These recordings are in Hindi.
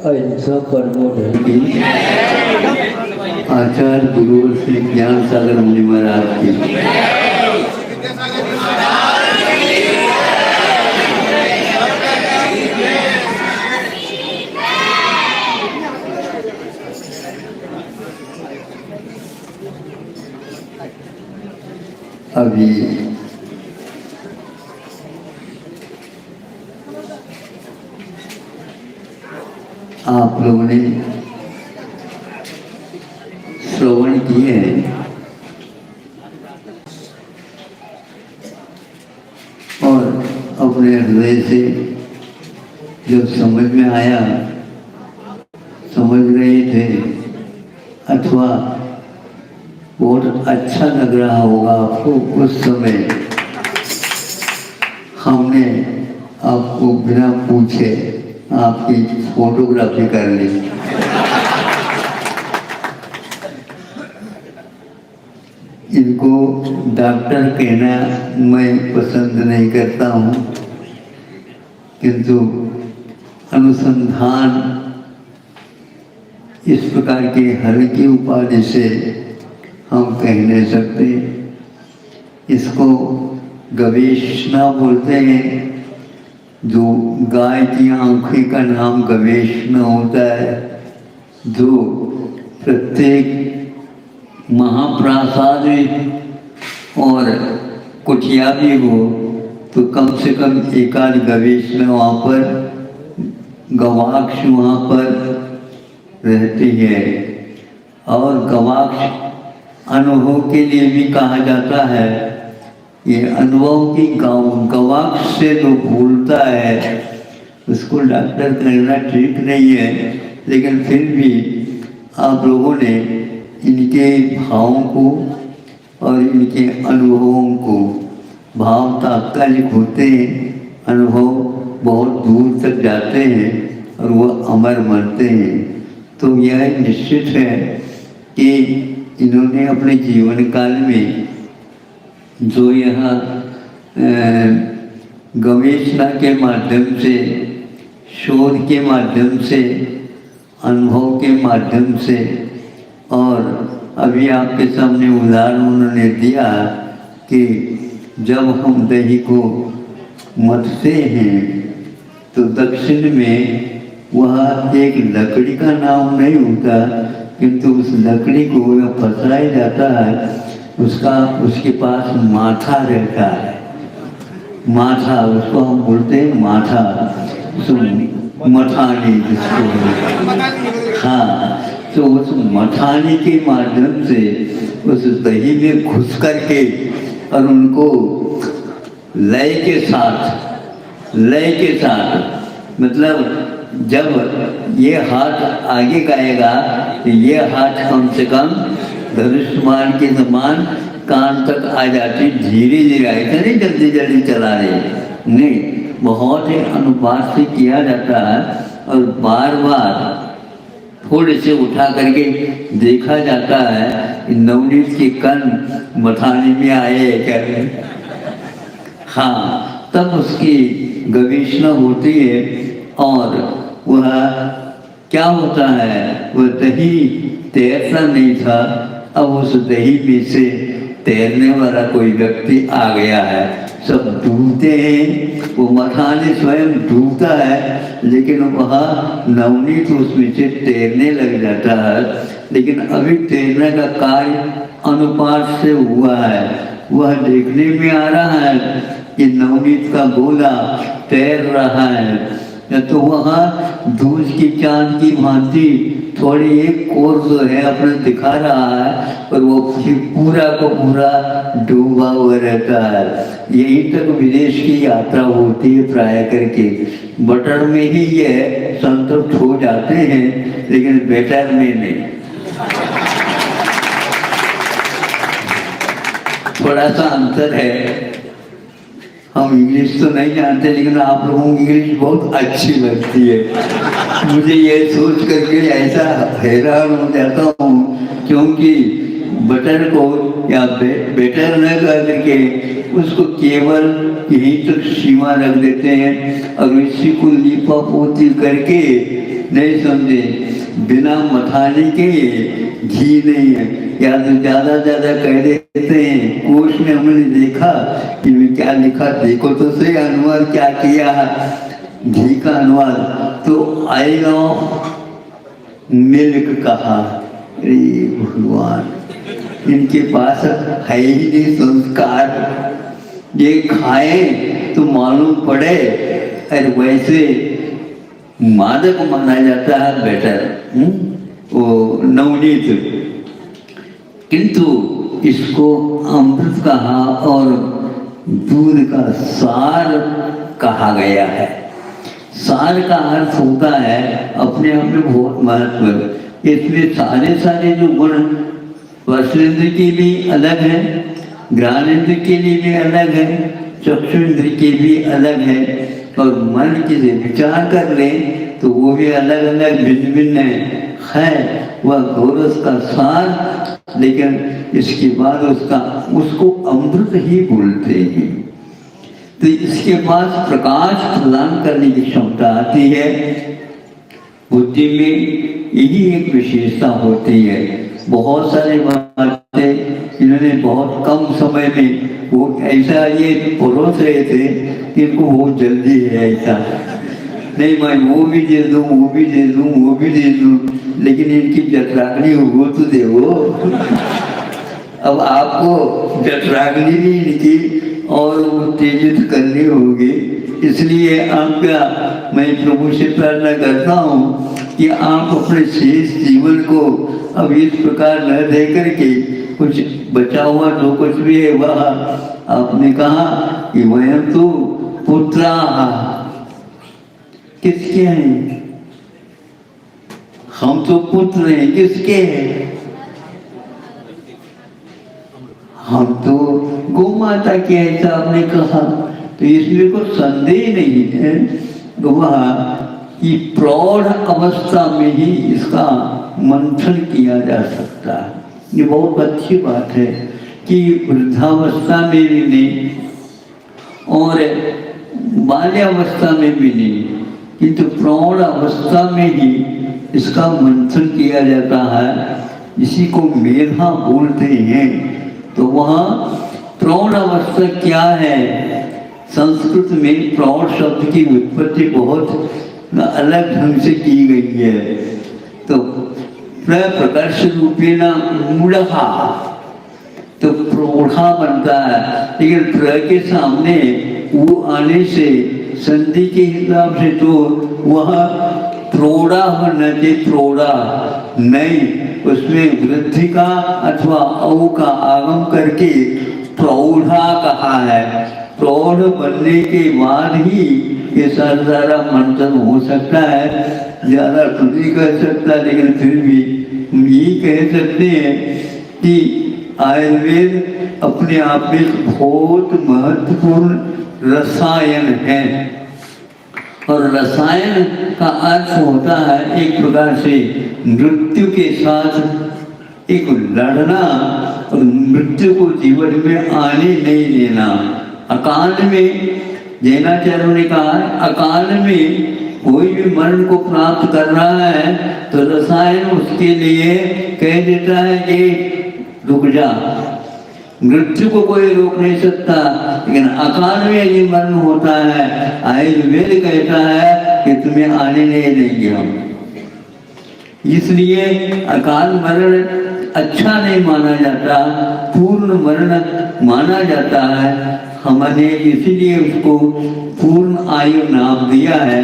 अहिंसा परमो धर्म आचार्य गुरु श्री ज्ञान सागर मुनि महाराज की अभी आप लोगों ने श्रवण किए हैं और अपने हृदय से जब समझ में आया, समझ रहे थे अथवा बहुत अच्छा लग रहा होगा आपको, उस समय हमने आपको बिना पूछे आपकी फोटोग्राफी कर ली। इनको डॉक्टर कहना मैं पसंद नहीं करता हूँ, किंतु अनुसंधान इस प्रकार की हल्की उपाधि से हम कह नहीं सकते। इसको गवेषणा बोलते हैं। जो गाय की आँखें का नाम गवेषणा होता है। जो प्रत्येक महाप्रासाद और कुटिया भी हो तो कम से कम एक आध गवेषणा वहाँ पर, गवाक्ष वहाँ पर रहती है। और गवाक्ष अनुभव के लिए भी कहा जाता है। ये अनुभव की गवाक्ष से जो भूलता है उसको डॉक्टर कहना ठीक नहीं है, लेकिन फिर भी आप लोगों ने इनके भावों को और इनके अनुभवों को, भाव तात्कालिक होते हैं, अनुभव बहुत दूर तक जाते हैं और वो अमर बनते हैं। तो यह निश्चित है कि इन्होंने अपने जीवन काल में जो यह गवेषणा के माध्यम से, शोध के माध्यम से, अनुभव के माध्यम से, और अभी आपके सामने उदाहरण उन्होंने दिया कि जब हम दही को मथते हैं तो दक्षिण में वह एक लकड़ी का नाम नहीं होता, किंतु उस लकड़ी को फंसाया जाता है। उसके पास माथा रहता है। माथा, उसको हम बोलते हैं माथा, मथानी जिसको। हाँ, तो उस मथानी के माध्यम से उस दही में घुस करके और उनको लय के साथ मतलब जब ये हाथ आगे गाएगा तो ये हाथ कम से कम धनुष्मान के समान कान तक आ जाती, धीरे धीरे ऐसा नहीं जल्दी जल्दी चला रहे, नहीं, बहुत ही अनुपात से किया जाता है। और बार बार थोड़े से उठा करके देखा जाता है कि नवनीत के कण मथाने में आए क्या। हाँ, तब उसकी गवेषणा होती है और वह क्या होता है, वह दही तैरता नहीं था, अब उस दही में से तैरने वाला कोई व्यक्ति आ गया है। सब डूबते हैं, वो मथाने स्वयं डूबता है, लेकिन वह नवनीत उसमें से तैरने लग जाता है। लेकिन अभी तैरने का कार्य अनुपात से हुआ है। वह देखने में आ रहा है कि नवनीत का गोला तैर रहा है, तो वहाँ दूध की चांद की भांति थोड़ी एक कोर जो है अपने दिखा रहा है और वो पूरा को पूरा डूबा हुआ रहता है। यहीं तक विदेश की यात्रा होती है प्राय करके। बटर में ही ये संतुष्ट हो जाते हैं, लेकिन बेटर में नहीं। थोड़ा सा अंतर है। हम इंग्लिश तो नहीं जानते, लेकिन आप लोगों को इंग्लिश बहुत अच्छी लगती है। मुझे ये सोच करके ऐसा हैरान हो जाता हूँ, क्योंकि बटर को या बेटर न करके उसको केवल यहीं तक सीमा रख देते हैं और इसी को लिपा पोती करके नहीं समझे, बिना मथाने के घी नहीं है। या तो ज़्यादा कह देते हैं। कोश में हमने देखा कि क्या लिखा, देखो तो सही अनुवाद क्या किया है, घी का अनुवाद तो आएगा मिल्क कहा। अरे भगवान, इनके पास है ही नहीं संस्कार, ये खाए तो मालूम पड़े। और वैसे मादक माना जाता है बेटर वो नवनीत, किंतु इसको अमृत कहा और दूध का सार कहा गया है। सार का अर्थ होता है अपने आप में बहुत महत्व। इसमें सारे जो गुण स्पर्शेंद्र के लिए अलग है, ज्ञानेंद्र के लिए भी अलग है, चक्षुंद्र के भी अलग है, और मन की से विचार कर ले तो वो भी अलग अलग भिन्न भिन्न है। वह गोरस का सार, लेकिन इसके बाद उसको अमृत ही बोलते हैं। तो इसके पास प्रकाश प्रदान करने की क्षमता आती है। बुद्धि में यही एक विशेषता होती है। बहुत सारे बातें इन्होंने बहुत कम समय में वो ऐसा ये परोस रहे थे कि इनको बहुत जल्दी है, ऐसा नहीं मैं वो भी दे दूँ, वो भी दे दूँ, वो भी दे दूँ, लेकिन इनकी जठराग्नि हो तो देवो। अब आपको जठराग्नि भी इनकी और उत्तेजित करनी होगी। इसलिए आपका मैं प्रभु से प्रार्थना करता हूँ कि आप अपने शेष जीवन को अब इस प्रकार न दे करके कुछ बचा हुआ जो कुछ भी है वह आपने कहा कि वयम तो पुत्रा किसके हैं? हम तो पुत्र हैं, किसके हैं? हम तो गौ माता के, ऐसा आपने कहा। तो इसमें कोई संदेह नहीं है वह कि प्रौढ़ अवस्था में ही इसका मंथन किया जा सकता है। ये बहुत अच्छी बात है कि वृद्धावस्था में भी नहीं और बाल्यावस्था में भी नहीं, किंतु प्रौढ़ अवस्था में ही इसका मंथन किया जाता है। इसी को मेधा बोलते हैं। तो वहाँ प्रौढ़ अवस्था क्या है? संस्कृत में प्रौढ़ शब्द की उत्पत्ति बहुत अलग ढंग से की गई है। तो प्रकर्ष रूपेण मूढ़ा, तो प्रौढ़ा बनता है, लेकिन प्र के सामने वो आने से संधि के हिसाब से तो वह प्रौढ़ा होना चाहिए, प्रौढ़ा नहीं, उसमें वृद्धि का अथवा औ का आगम करके प्रौढ़ा कहा है। प्रौढ़ बनने के बाद ही ये सारा मंथन हो सकता है। ज़्यादा तो नहीं कर सकता, लेकिन फिर भी हम यही कह सकते हैं कि आयुर्वेद अपने आप में बहुत महत्वपूर्ण रसायन है। और रसायन का अर्थ होता है एक प्रकार से मृत्यु के साथ एक लड़ना और मृत्यु को जीवन में आने नहीं देना। अकाल में जैनाचार्यों ने कहा है, अकाल में कोई भी मरण को प्राप्त कर रहा है तो रसायन उसके लिए कह देता है कि रुक जा। मृत्यु को कोई रोक नहीं सकता, लेकिन अकाल में यदि मरण होता है आयुर्वेद कहता है कि तुम्हें आने नहीं देंगे हम। इसलिए अकाल मरण अच्छा नहीं माना जाता, पूर्ण मरण माना जाता है। हमने इसीलिए उसको पूर्ण आयु नाम दिया है।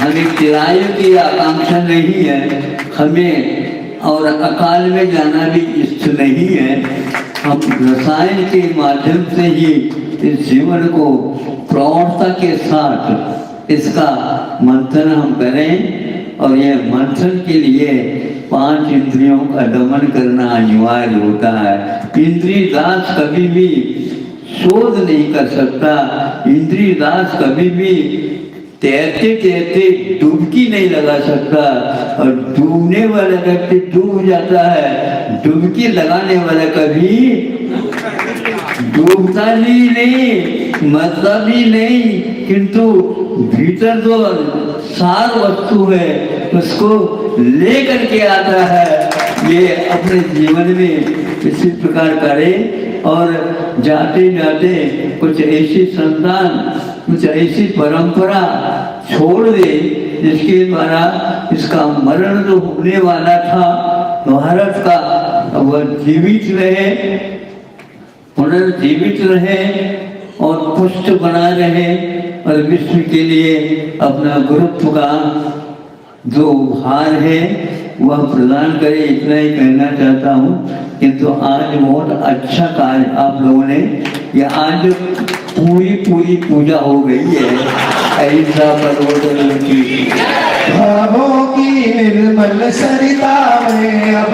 हमें चिरायु की आकांक्षा नहीं है, हमें और अकाल में जाना भी इष्ट नहीं है। हम रसायन के माध्यम से ही इस जीवन को प्रौढ़ता के साथ इसका मंथन हम करें, और ये मंथन के लिए 5 इंद्रियों का दमन करना अनिवार्य होता है। इंद्रिय दास कभी भी शोध नहीं कर सकता, इंद्रिय दास कभी भी तैरते तैरते डुबकी नहीं लगा सकता, और डूबने वाला व्यक्ति डूब जाता है, डुबकी लगाने वाला कभी डूबता ही नहीं, मरता भी नहीं, किंतु भीतर तो सार वस्तु है उसको लेकर के आता है, ये अपने जीवन में इसी प्रकार करे और जाते जाते कुछ ऐसी संतान, कुछ ऐसी परंपरा छोड़ दे जिसके द्वारा इसका मरण जो होने वाला था भारत का, वह जीवित रहे, पुनर्जीवित रहे और पुष्ट बना रहे और विश्व के लिए अपना गुरुत्व का जो भार है वह प्रदान करे। इतना ही कहना चाहता हूँ। किंतु आज बहुत अच्छा कार्य आप लोगों ने, ये आज पूरी पूजा हो गई है। ऐसा पर्वत की भावों की निर्मल सरिता में अब